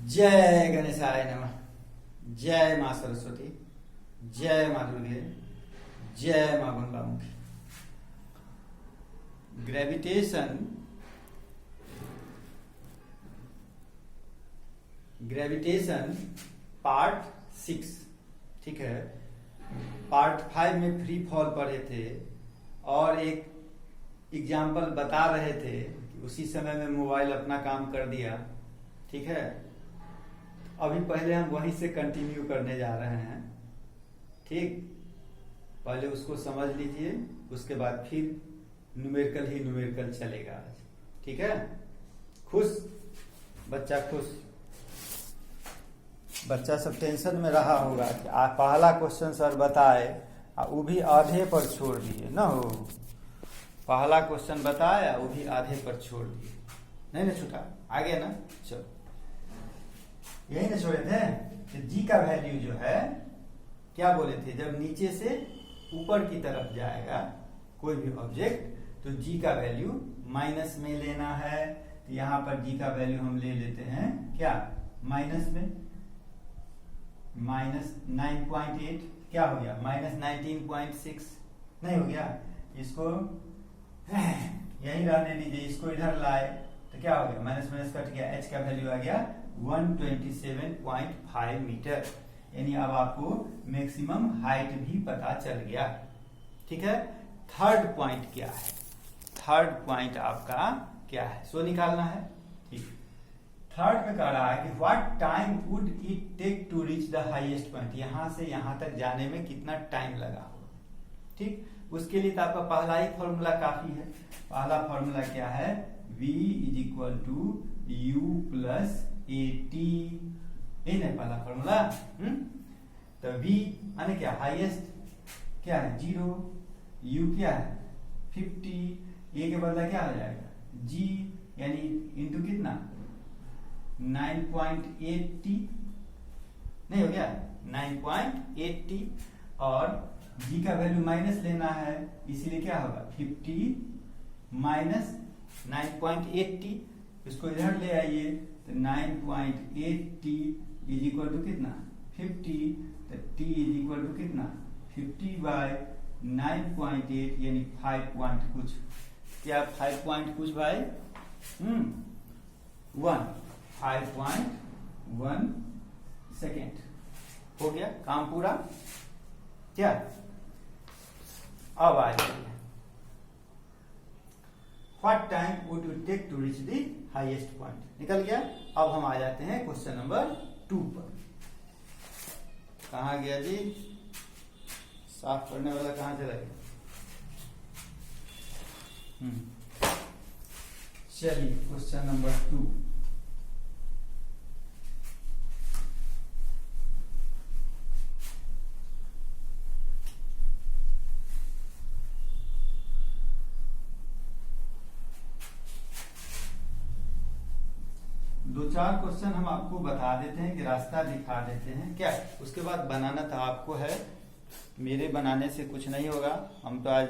जय गणेशाय नमः। जय माँ सरस्वती, जय माँ दुर्गे, जय माँ गंगामुखी। ग्रेविटेशन पार्ट 6, ठीक है। पार्ट 5 में फ्री फॉल पढ़े थे और एक एग्जाम्पल बता रहे थे कि उसी समय में मोबाइल अपना काम कर दिया, ठीक है। अभी पहले हम वहीं से कंटिन्यू करने जा रहे हैं, ठीक। पहले उसको समझ लीजिए, उसके बाद फिर न्यूमेरिकल चलेगा आज, ठीक है। खुश बच्चा, खुश बच्चा सब टेंशन में रहा होगा कि पहला क्वेश्चन सर बताए वो भी आधे पर छोड़ दिए ना हो। पहला क्वेश्चन बताया वो भी आधे पर छोड़ दिए, नहीं ना छूटा, आगे ना। चलो यही ना छोड़े थे कि जी का वैल्यू जो है क्या बोले थे, जब नीचे से ऊपर की तरफ जाएगा कोई भी ऑब्जेक्ट तो जी का वैल्यू माइनस में लेना है। तो यहाँ पर जी का वैल्यू हम ले लेते हैं क्या, माइनस में। माइनस 9.8 क्या हो गया, माइनस 19.6 नहीं हो गया। इसको यही रहने दीजिए, इसको इधर लाए तो क्या हो गया, माइनस माइनस कट गया, एच का वैल्यू आ गया 127.5 मीटर। यानी अब आपको मैक्सिमम हाइट भी पता चल गया, ठीक है। थर्ड पॉइंट क्या है, थर्ड पॉइंट आपका क्या है, सो निकालना है, ठीक। थर्ड में कह रहा है कि what time would it take to reach the highest point, यहां से यहां तक जाने में कितना टाइम लगा होगा, ठीक। उसके लिए तो आपका पहला ही फॉर्मूला काफी है। पहला फॉर्मूला क्या है, v = u + at, इन है पहला फॉर्मूला। तो v यानी क्या, हाईएस्ट क्या है 0, u क्या है 50, a के बदला क्या हो जाएगा g, यानी इंटू कितना 9.80, नहीं हो गया 9.80, और g का वैल्यू माइनस लेना है, इसीलिए क्या होगा 50 माइनस 9.80, इसको इधर ले आइए तो 9.80 इज इक्वल टू कितना 50, तो t इज इक्वल टू कितना 50/9.8 यानी 5 पॉइंट कुछ, क्या 5 पॉइंट कुछ भाई 5.1 सेकेंड हो गया, काम पूरा। क्या अब आ जाइए, what time would you take to reach the highest point, निकल गया। अब हम आ जाते हैं क्वेश्चन नंबर 2 पर। कहा गया जी, साफ करने वाला कहां चला गया। चलिए क्वेश्चन नंबर 2। दो चार क्वेश्चन हम आपको बता देते हैं कि रास्ता दिखा देते हैं क्या, उसके बाद बनाना था आपको है, मेरे बनाने से कुछ नहीं होगा। हम तो आज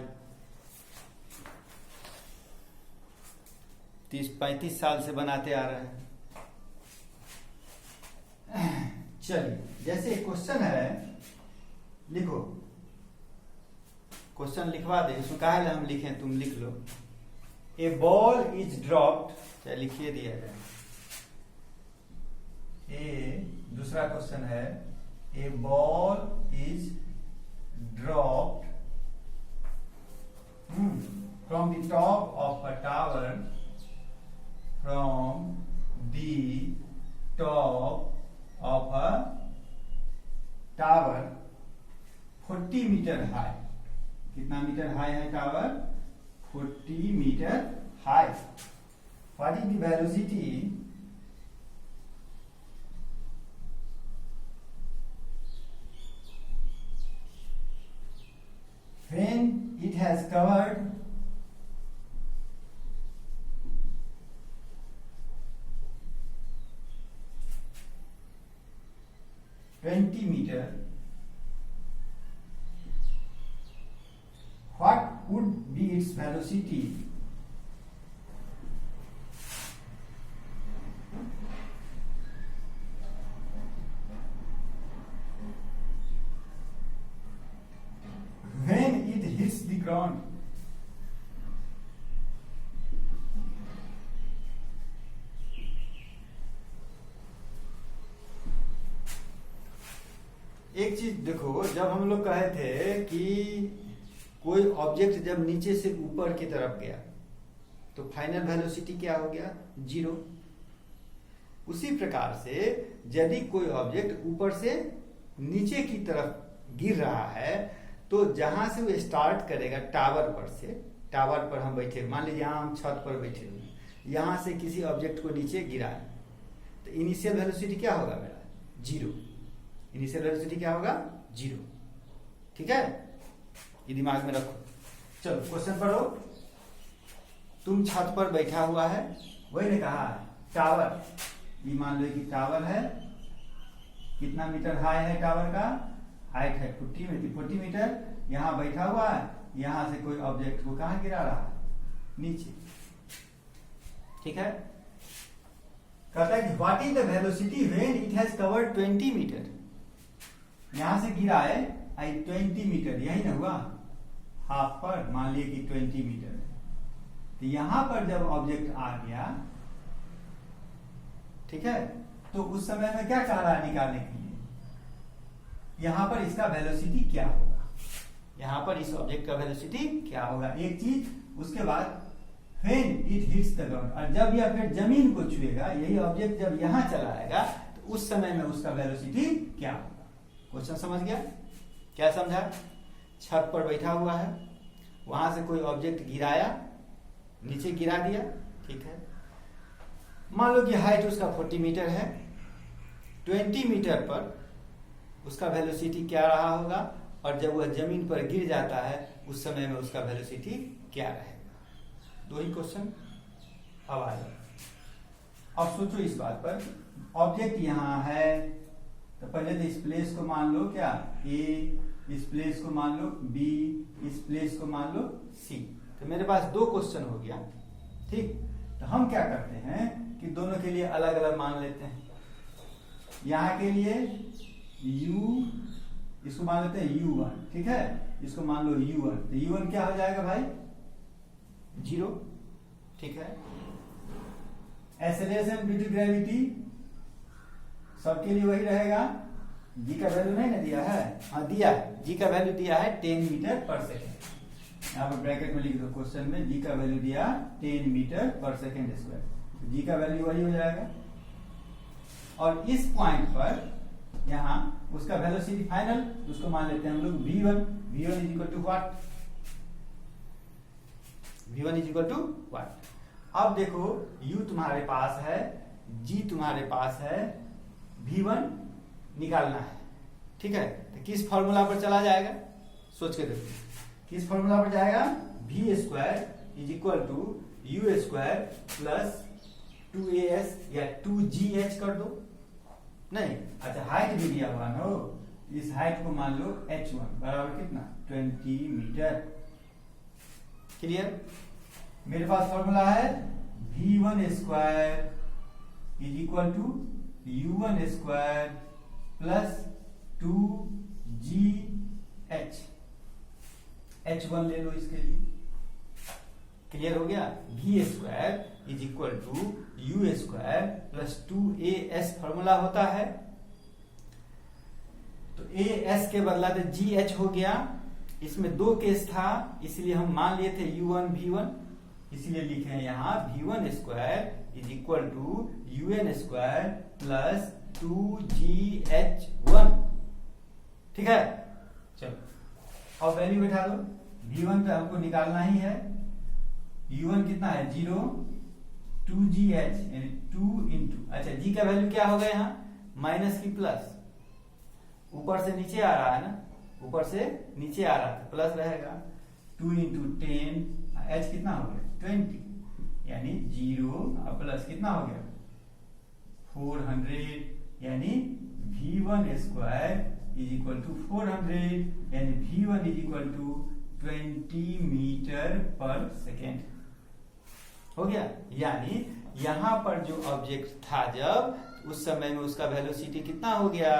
30-35 साल से बनाते आ रहे हैं। चलिए जैसे क्वेश्चन है, लिखो, क्वेश्चन लिखवा दे, उसमें कहा है हम लिखें, तुम लिख लो। ए बॉल इज ड्रॉप्ड, चाहे लिखिए दिया जाए। दूसरा क्वेश्चन है, a ball is dropped from the top of a tower, from the top of a tower 40 metre high. कितना मीटर हाई है tower, 40 metre high. What is the velocity when it has covered 20 meter, what would be its velocity ground. एक चीज देखो, जब हम लोग कहे थे कि कोई ऑब्जेक्ट जब नीचे से ऊपर की तरफ गया तो फाइनल वेलोसिटी क्या हो गया? 0। उसी प्रकार से यदि कोई ऑब्जेक्ट ऊपर से नीचे की तरफ गिर रहा है तो जहां से वो स्टार्ट करेगा टावर पर से, टावर पर हम बैठे, मान लीजिए यहां हम छत पर बैठे हुए, यहां से किसी ऑब्जेक्ट को नीचे गिरा तो इनिशियल वेलोसिटी क्या होगा मेरा? 0। इनिशियल वेलोसिटी क्या होगा? 0। ठीक है, ये दिमाग में रखो। चलो क्वेश्चन पढ़ो। तुम छत पर बैठा हुआ है, वही ने कहा टावर, ये मान लो कि टावर है, कितना मीटर हाई है टावर का? हाइट है 40 मीटर। यहां बैठा हुआ है, यहां से कोई ऑब्जेक्ट को कहां गिरा रहा है? नीचे। ठीक है, कहता है कि what is the velocity when it has covered 20 metre. यहां से गिरा है 20 मीटर, यही ना हुआ? हाफ पर मान लिए कि 20 मीटर है, तो यहां पर जब ऑब्जेक्ट आ गया, ठीक है, तो उस समय में क्या कह रहा है निकालने के लिए? यहां पर इसका वेलोसिटी क्या होगा? यहां पर इस ऑब्जेक्ट का वेलोसिटी क्या होगा? एक चीज। उसके बाद when it hits the ground, और जब यह फिर जमीन को छुएगा, यही ऑब्जेक्ट जब यहां चला आएगा तो उस समय में उसका वेलोसिटी क्या होगा? क्वेश्चन समझ गया? क्या समझा? छत पर बैठा हुआ है, वहां से कोई ऑब्जेक्ट गिराया, नीचे गिरा दिया, ठीक है, मान लो कि हाइट उसका 40 मीटर है, 20 मीटर पर उसका वेलोसिटी क्या रहा होगा, और जब वह जमीन पर गिर जाता है उस समय में उसका वेलोसिटी क्या रहेगा? 2 ही क्वेश्चन अब आ जाए। अब सोचो इस बात पर, ऑब्जेक्ट यहां है, तो पहले तो इस प्लेस को मान लो क्या? ए, इस प्लेस को मान लो बी, इस प्लेस को मान लो सी। तो मेरे पास 2 क्वेश्चन हो गया। ठीक, तो हम क्या करते हैं कि दोनों के लिए अलग अलग मान लेते हैं। यहां के लिए u, इसको मान लेते हैं u1, ठीक है, इसको मान लो u1, तो u1 क्या हो जाएगा भाई? 0। ठीक है, एक्सेलरेशन ड्यू टू ग्रेविटी सबके लिए वही रहेगा। जी का वैल्यू नहीं ना दिया है? हाँ दिया है, जी का वैल्यू दिया है 10 मीटर पर सेकेंड। यहाँ पर ब्रैकेट में लिख दो क्वेश्चन में, जी का वैल्यू दिया 10 मीटर पर सेकेंड स्क्वायर, जी का वैल्यू वही हो जाएगा। और इस पॉइंट पर यहाँ उसका वेलोसिटी फाइनल, उसको मान लेते हैं हम लोग v1। v1 is equal to what? v1 is equal to what? अब देखो, u तुम्हारे पास है, g तुम्हारे पास है, v1 निकालना है, ठीक है, तो किस फॉर्मूला पर चला जाएगा? सोच के देखो, किस फॉर्मूला पर जाएगा? v square is equal to u square plus 2as या 2gh कर दो। नहीं, अच्छा हाइट भी दिया हुआ ना, इस हाइट को मान लो h1 बराबर कितना? 20 मीटर। क्लियर? मेरे पास फॉर्मूला है v1 square is equal to u1 square plus 2gh, h1 ले लो इसके लिए। क्लियर हो गया? v square is equal to u square plus 2as formula होता है, तो as के बदला तो gh हो गया। इसमें 2 केस था, इसलिए हम मान लिए थे u1 v1, इसलिए लिखे हैं यहाँ v1 square is equal to un square plus 2gh1। ठीक है, चलो अब वैल्यू बैठा दो। v1 तो हमको निकालना ही है, u1 कितना है? 0, 2gh यानी 2 इंटू, अच्छा g का वैल्यू क्या होगा यहाँ? माइनस की प्लस, ऊपर से नीचे आ रहा है ना, ऊपर से नीचे आ रहा है, प्लस रहेगा 2 इंटू 10, h कितना हो गया? 20, यानी 0 प्लस कितना हो गया? 400, यानी v1 square is equal to 400, यानी v1 is equal to 20 metre per second. हो गया? यानी यहां पर जो ऑब्जेक्ट था जब उस समय में उसका वेलोसिटी कितना हो गया?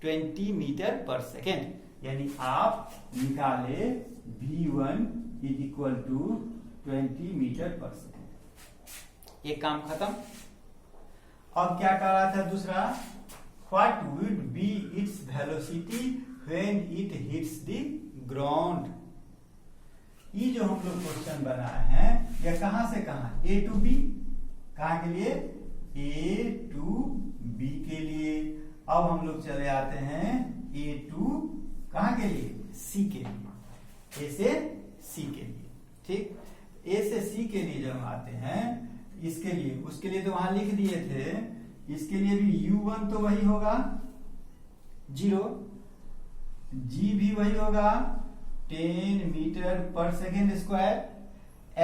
20 मीटर पर सेकेंड। यानी आप निकाले v1 is equal to 20 metre per second. एक काम खत्म। अब क्या कर रहा था दूसरा, what would be its velocity when it hits the ground. ये जो हम लोग क्वेश्चन बनाए हैं यह कहां से कहां, ए टू बी, कहां के लिए, ए टू बी के लिए। अब हम लोग चले आते हैं ए टू कहां के लिए, सी के लिए, ए से सी के लिए। ठीक, ए से सी के लिए जब हम आते हैं इसके लिए, उसके लिए तो वहां लिख दिए थे, इसके लिए भी u1 तो वही होगा 0, g भी वही होगा 10 metre per second square,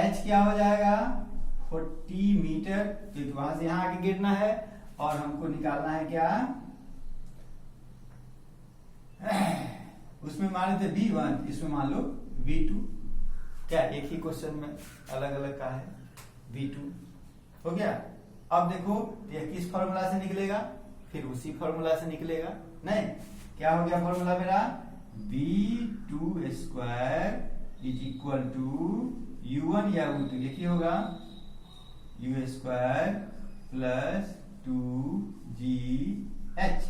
h क्या हो जाएगा 40 मीटर, क्योंकि वहां से यहां आके गिरना है और हमको निकालना है क्या, उसमें मान लेते v1, इसमें मान लो v2, क्या एक ही क्वेश्चन में अलग अलग का है, v2 हो गया। अब देखो यह किस फॉर्मूला से निकलेगा, फिर उसी फॉर्मूला से निकलेगा, नहीं क्या हो गया फॉर्मूला मेरा, v2 square is equal to u1 या u2 एक ही होगा, u स्क्वायर प्लस 2gh,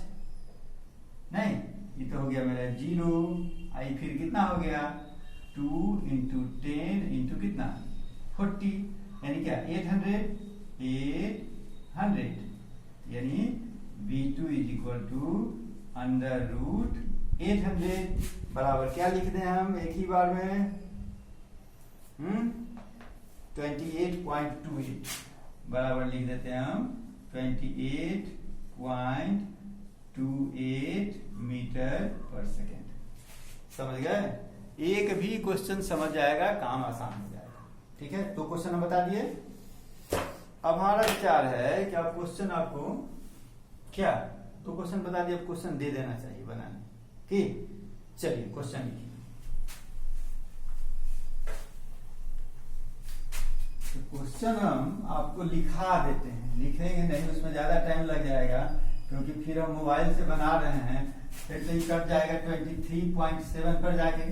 नहीं ये तो हो गया मेरा 0, आई फिर कितना हो गया 2 इंटू 10 इंटू कितना 40, यानी क्या 800 यानी v2 is equal to under root 800 बराबर क्या लिख दें हम एक ही बार में 28.28 बराबर लिख देते हैं हम 28.28 मीटर पर सेकेंड। समझ गए, एक भी क्वेश्चन समझ जाएगा, काम आसान हो जाएगा। ठीक है, तो क्वेश्चन हम बता दिए। अब हमारा विचार है कि आप क्वेश्चन आपको क्या, तो क्वेश्चन बता दिए, अब क्वेश्चन दे देना चाहिए बनाने की। चलिए क्वेश्चन लिखिए। तो क्वेश्चन हम आपको लिखा देते हैं, लिखेंगे नहीं उसमें ज्यादा टाइम लग जाएगा, क्योंकि फिर हम मोबाइल से बना रहे हैं, फिर तो ये कट जाएगा 23.7 पर जाके।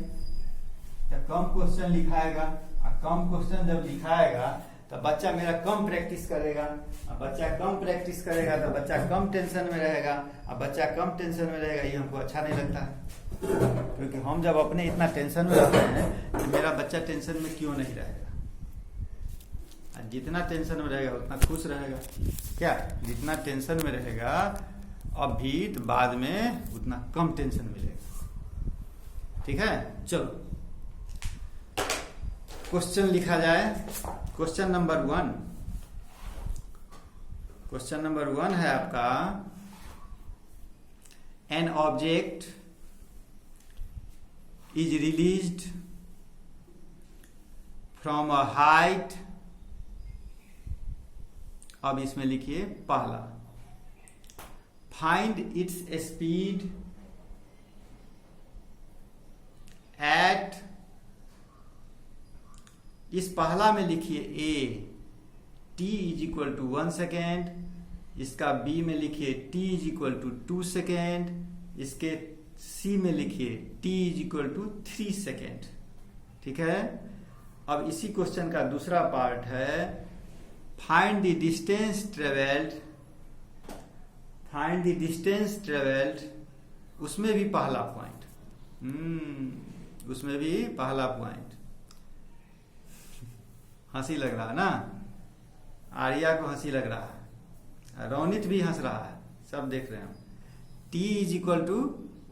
तो कम क्वेश्चन लिखाएगा, और कम क्वेश्चन जब लिखाएगा तो बच्चा मेरा कम प्रैक्टिस करेगा, और बच्चा कम प्रैक्टिस करेगा तो बच्चा कम टेंशन में रहेगा, और बच्चा कम टेंशन में रहेगा, ये हमको अच्छा नहीं लगता है। क्योंकि हम जब अपने इतना टेंशन में रहते हैं तो मेरा बच्चा टेंशन में क्यों नहीं रहेगा, जितना टेंशन में रहेगा उतना खुश रहेगा, क्या जितना टेंशन में रहेगा अभी तो बाद में उतना कम टेंशन मिलेगा। ठीक है, चलो क्वेश्चन लिखा जाए। क्वेश्चन नंबर 1, क्वेश्चन नंबर 1 है आपका, an object is released from a height, अब इसमें लिखिए पहला, फाइंड इट्स स्पीड एट, इस पहला में लिखिए A, t is equal to 1 second, इसका बी में लिखिए t is equal to 2 second, इसके सी में लिखिए t is equal to 3 second. ठीक है, अब इसी क्वेश्चन का दूसरा पार्ट है, find the distance travelled, find the distance travelled, उसमें भी पहला पॉइंट, उसमें भी पहला पॉइंट। हंसी लग रहा है ना, आर्या को हंसी लग रहा है, रौनित भी हंस रहा है, सब देख रहे हैं हम। t is equal to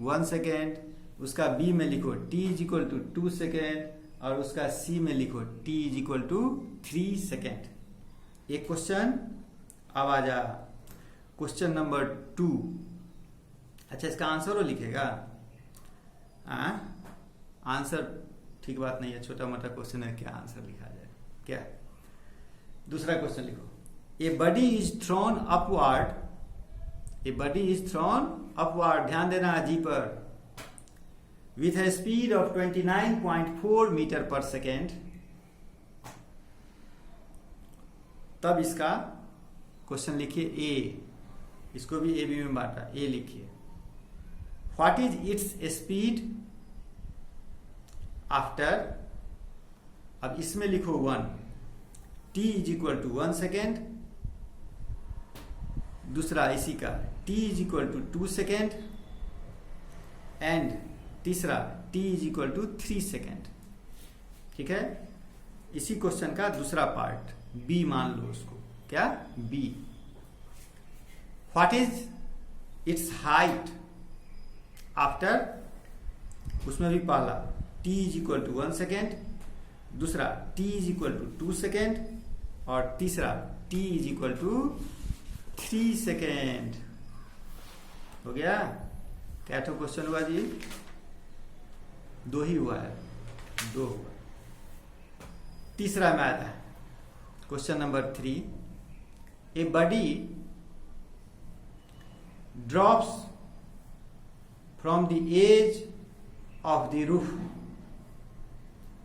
1 second, उसका b में लिखो t is equal to 2 second, और उसका c में लिखो t is equal to 3 second. एक क्वेश्चन अब आ जा, क्वेश्चन नंबर 2। अच्छा, इसका आंसर वो लिखेगा, आंसर ठीक बात नहीं है, छोटा मोटा क्वेश्चन है, क्या आंसर लिखा जाए, क्या दूसरा क्वेश्चन लिखो, a body is thrown upward, a body is thrown upward, ध्यान देना जी पर, with a speed of 29.4 metre per second. तब इसका क्वेश्चन लिखिए ए, इसको भी ए बी में बांटा, ए लिखिए। What is its speed after, अब इसमें लिखो 1, t is equal to 1 second, दूसरा इसी का t is equal to 2 second, and तीसरा t is equal to 3 second. ठीक है, इसी क्वेश्चन का दूसरा पार्ट बी मान लो उसको, क्या B, what is its height after, उसमें भी पहला t is equal to 1 second, दूसरा t is equal to 2 second, और तीसरा t is equal to 3 second. हो गया? क्या तो क्वेश्चन हुआ जी? 2 ही हुआ है, 2 हुआ। तीसरा में आता है question number 3, a body drops from the edge of the roof,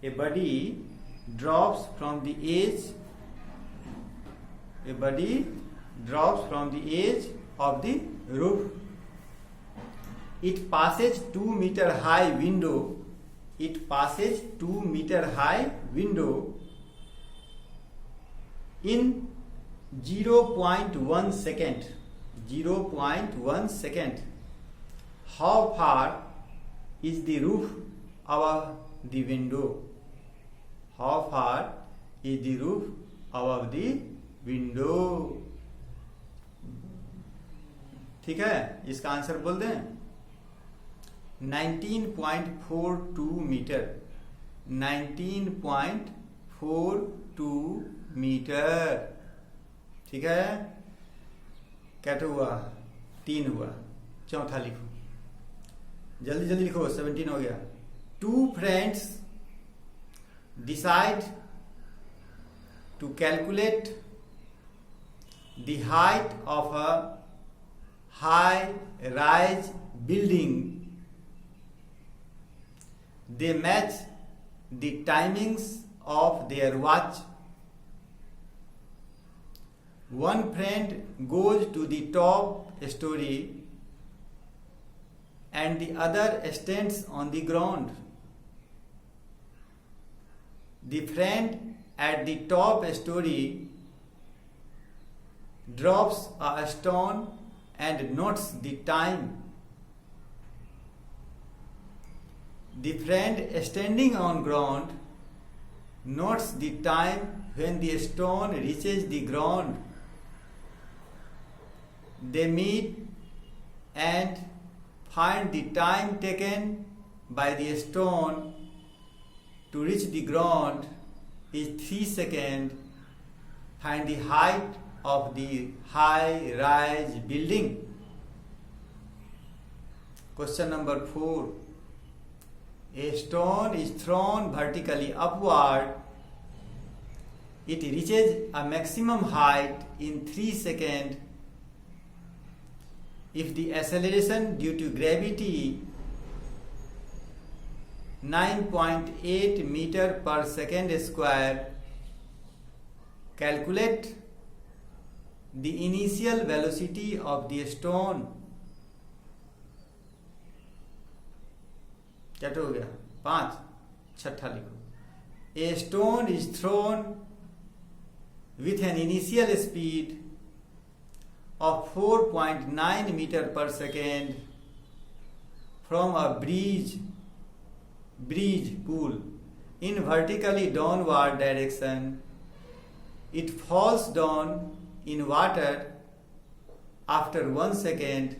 a body drops from the edge, a body drops from the edge of the roof, it passes 2 meter high window, it passes 2 meter high window in 0.1 second, 0.1 second. How far is the roof above the window? How far is the roof above the window? ठीक है, इसका answer बोल दें, 19.42 metre, 19.42 metre. ठीक है, क्या तो हुआ? 3 हुआ। चौथा लिखो, जल्दी जल्दी लिखो, 17 हो गया। 2 friends decide to calculate the height of a high-rise building. They match the timings of their watch. One friend goes to the top story and the other stands on the ground. The friend at the top story drops a stone and notes the time. The friend standing on ground notes the time when the stone reaches the ground. They meet and find the time taken by the stone to reach the ground is 3 seconds. Find the height of the high-rise building. Question number 4. A stone is thrown vertically upward. It reaches a maximum height in 3 seconds. If the acceleration due to gravity 9.8 meter per second square, calculate the initial velocity of the stone. क्या तो हो गया? 5। छठा लिखो, a stone is thrown with an initial speed of 4.9 meter per second from a bridge pool in vertically downward direction. It falls down in water after 1 second.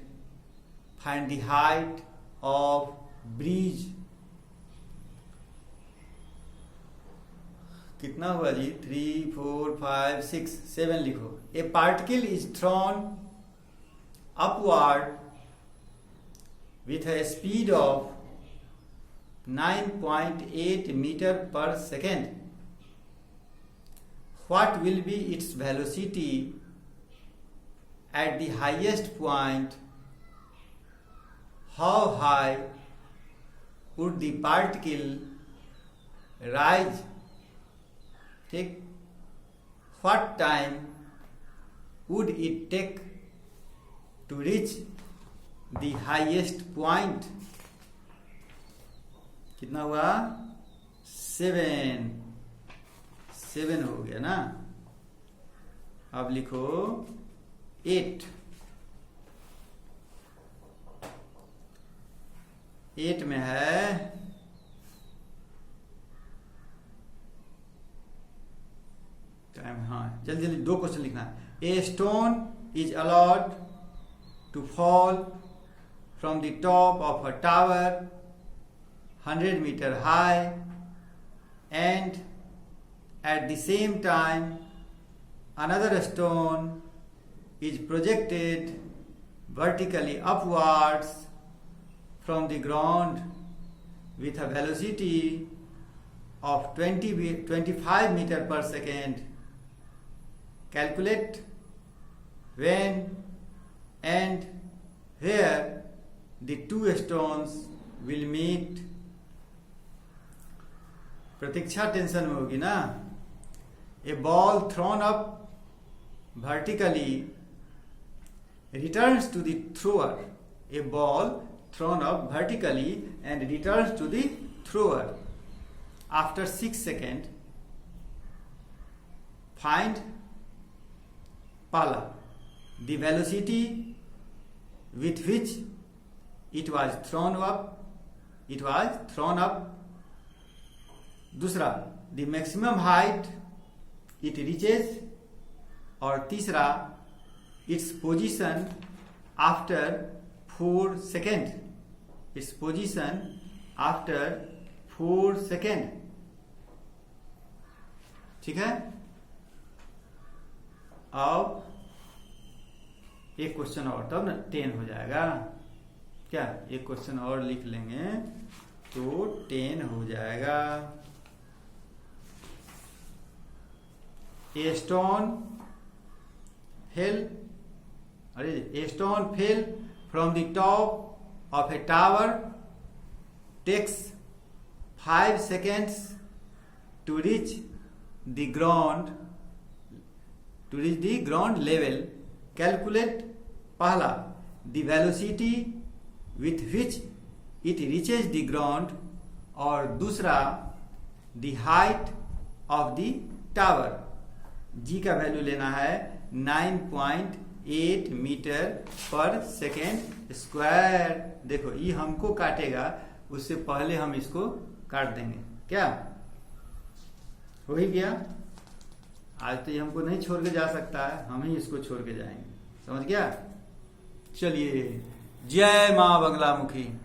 Find the height of bridge. कितना हुआ जी? 3, 4, 5, 6, 7 लिखो। A particle is thrown upward with a speed of 9.8 meter per second. What will be its velocity at the highest point? How high would the particle rise? ठीक, what time would it take to reach the highest point? कितना हुआ? 7 हो गया ना। अब लिखो 8 में है टाइम, हाँ जल्दी जल्दी 2 क्वेश्चन लिखना है। A stone is allowed to fall from the top of a tower 100 meter high and at the same time another stone is projected vertically upwards from the ground with a velocity of 25 meter per second. Calculate when and where the 2 stones will meet. Pratiksha tension में होगी ना। A ball thrown up vertically returns to the thrower. A ball thrown up vertically and returns to the thrower after 6 seconds. Find पहला the velocity with which it was thrown up. दूसरा the maximum height it reaches, और तीसरा its position after 4 seconds. its position after 4 seconds. ठीक है। अब एक question और, तब ना 10 हो जाएगा। क्या एक क्वेश्चन और लिख लेंगे तो 10 हो जाएगा। A stone fell from the top of a tower, takes 5 seconds to reach the ground level. Calculate पहला the velocity with which it reaches the ground, और दूसरा the height of the tower. जी का वैल्यू लेना है 9.8 metre per second square. देखो ये हमको काटेगा, उससे पहले हम इसको काट देंगे। क्या हो ही गया? आज तो ये हमको नहीं छोड़ के जा सकता है, हम ही इसको छोड़ के जाएंगे। समझ गया? चलिए, जय मां बंगलामुखी।